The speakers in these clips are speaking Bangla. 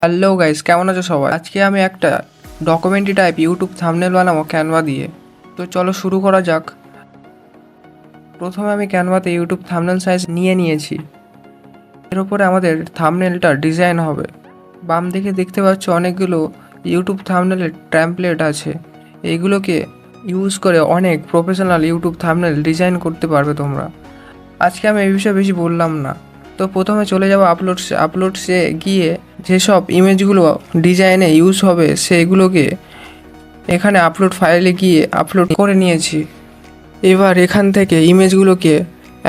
হ্যালো গাইস, কেমন আছো সবাই? আজকে আমি একটা ডকুমেন্টারি টাইপ ইউটিউব থাম্বনেল বানাবো ক্যানভা দিয়ে। তো চলো শুরু করা যাক। প্রথমে আমি ক্যানভাতে ইউটিউব থাম্বনেল সাইজ নিয়ে নিয়েছি। এর উপরে আমাদের থাম্বনেলটা ডিজাইন হবে। বাম দিকে দেখতে পাচ্ছ অনেকগুলো ইউটিউব থাম্বনেলের টেমপ্লেট আছে। এইগুলোকে ইউজ করে অনেক প্রফেশনাল ইউটিউব থাম্বনেল ডিজাইন করতে পারবে তোমরা। আজকে আমি এই বিষয়ে বেশি বললাম না। তো প্রথমে চলে যাবো আপলোডসে গিয়ে যেসব ইমেজগুলো ডিজাইনে ইউজ হবে সেগুলোকে এখানে আপলোড ফাইলে গিয়ে আপলোড করে নিয়েছি। এবার এখান থেকে ইমেজগুলোকে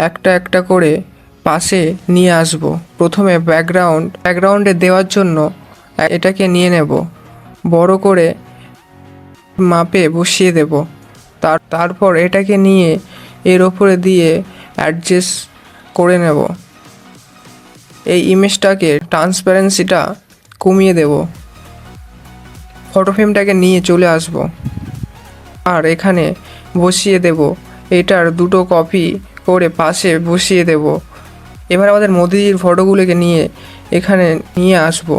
একটা একটা করে পাশে নিয়ে আসব। প্রথমে ব্যাকগ্রাউন্ডে দেওয়ার জন্য এটাকে নিয়ে নেব, বড় করে মাপে বসিয়ে দেব। তারপর এটাকে নিয়ে এর ওপরে দিয়ে অ্যাডজাস্ট করে নেব। এই ইমেজটাকে ট্রান্সপারেন্সিটা কমিয়ে দেব। ফটো ফ্রেমটাকে নিয়ে চলে আসব আর এখানে বসিয়ে দেব। এটার দুটো কপি করে পাশে বসিয়ে দেব। এবার আমাদের মোদিজির ফটোগুলোকে নিয়ে এখানে নিয়ে আসব।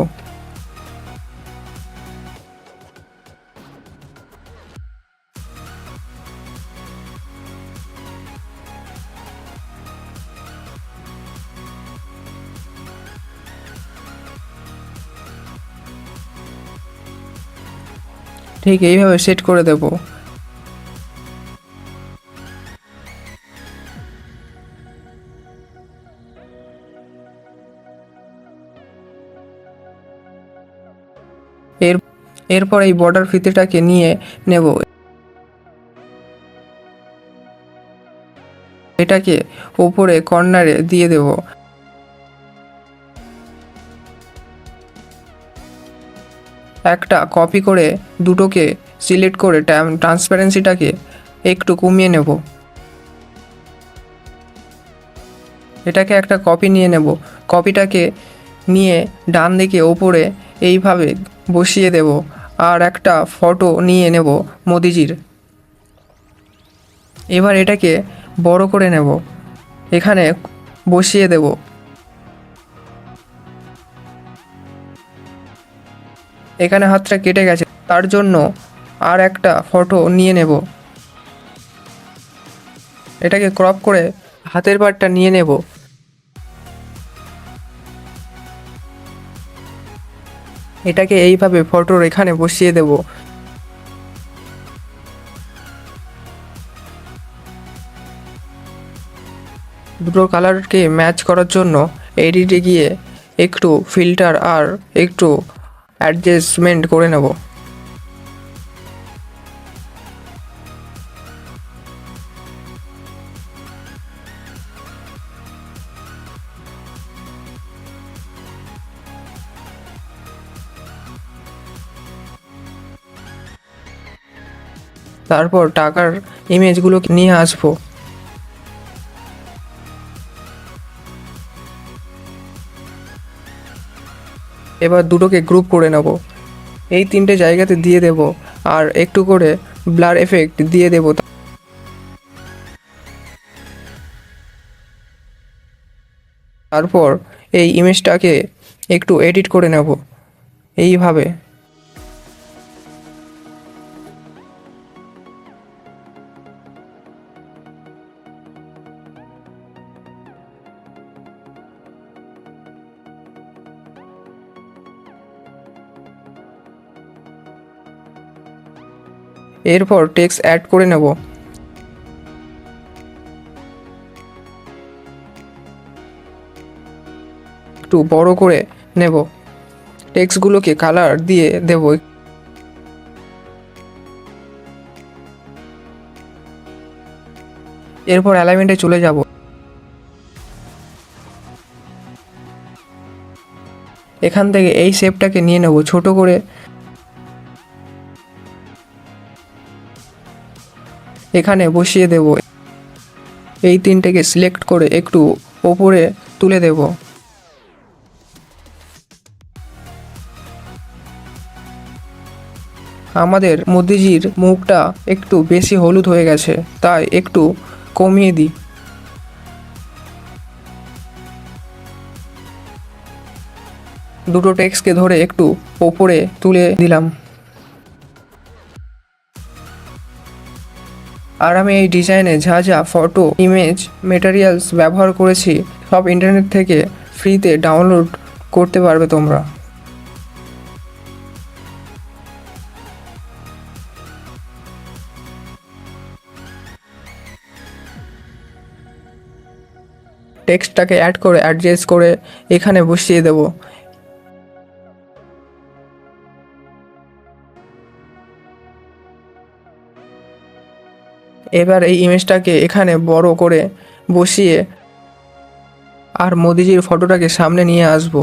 ঠিক এইভাবে সেট করে দেব। এর এরপর এই বর্ডার ফিতেটাকে নিয়ে নেব। এটাকে উপরে কর্নারে দিয়ে দেব। একটা কপি করে দুটোকে সিলেক্ট করে ট্রান্সপারেন্সিটাকে একটু কমিয়ে নেব। এটাকে একটা কপি নিয়ে নেব। কপিটাকে নিয়ে ডান দিকে ওপরে এইভাবে বসিয়ে দেব। আর একটা ফটো নিয়ে নেব মোদিজির। এবার এটাকে বড় করে নেব, এখানে বসিয়ে দেব। এখানে হাতটা কেটে গেছে, তার জন্য আর একটা ফটো নিয়ে নেব। এটাকে ক্রপ করে হাতের পাটটা নিয়ে নেব। এটাকে এইভাবে ফটোর এখানে বসিয়ে দেব। দুটো কালারকে ম্যাচ করার জন্য এডিটে গিয়ে একটু ফিল্টার আর একটু অ্যাডজাস্টমেন্ট করে নেব। তারপর টাকার ইমেজগুলোকে নিয়ে আসবো। এবার দুটোকে গ্রুপ করে নেব। এই তিনটে জায়গাতে দিয়ে দেব আর একটু করে ব্লার এফেক্ট দিয়ে দেব। তারপর এই ইমেজটাকে একটু এডিট করে নেব এইভাবে। এরপর টেক্সট অ্যাড করে নেব। একটু বড় করে নেব। টেক্সটগুলোকে কালার দিয়ে দেব। এরপর অ্যালাইনমেন্টে চলে যাব। এখান থেকে এই শেপটাকে নিয়ে নেব ছোট করে। এখানে বসিয়ে দেব। এই তিনটেকে সিলেক্ট করে একটু ওপরে তুলে দেব। আমাদের মোদিজির মুখটা একটু বেশি হলুদ হয়ে গেছে, তাই একটু কমিয়ে দিই। দুটো টেক্সটকে ধরে একটু ওপরে তুলে দিলাম। আর আমি এই ডিজাইনে যা যা ফটো, ইমেজ, মেটেরিয়ালস ব্যবহার করেছি সব ইন্টারনেট থেকে ফ্রিতে ডাউনলোড করতে পারবে তোমরা। টেক্সটটাকে অ্যাড করে অ্যাডজাস্ট করে এখানে বসিয়ে দেব। এবার এই ইমেজটাকে এখানে বড় করে বসিয়ে আর মোদিজির ফটোটাকে সামনে নিয়ে আসব।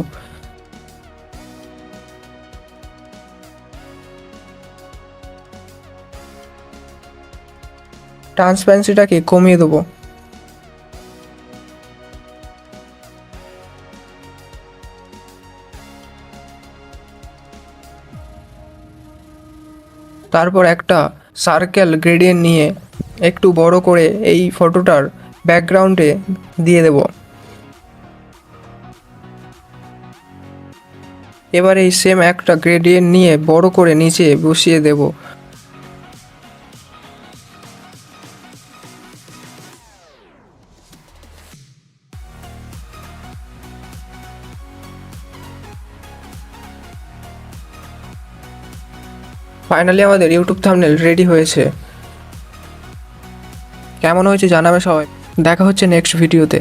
ট্রান্সপারেন্সিটাকে কমিয়ে দেবো। তারপর একটা সার্কেল গ্রেডিয়েন্ট নিয়ে একটু বড় করে এই ফটোটার ব্যাকগ্রাউন্ডে দিয়ে দেব। এবার এই সেম একটা গ্রেডিয়েন্ট নিয়ে বড় করে নিচে বসিয়ে দেব। ফাইনালি আমাদের ইউটিউব থাম্বনেল রেডি হয়েছে। কেমন হয়েছে জানাবে সবাই। দেখা হচ্ছে নেক্সট ভিডিওতে।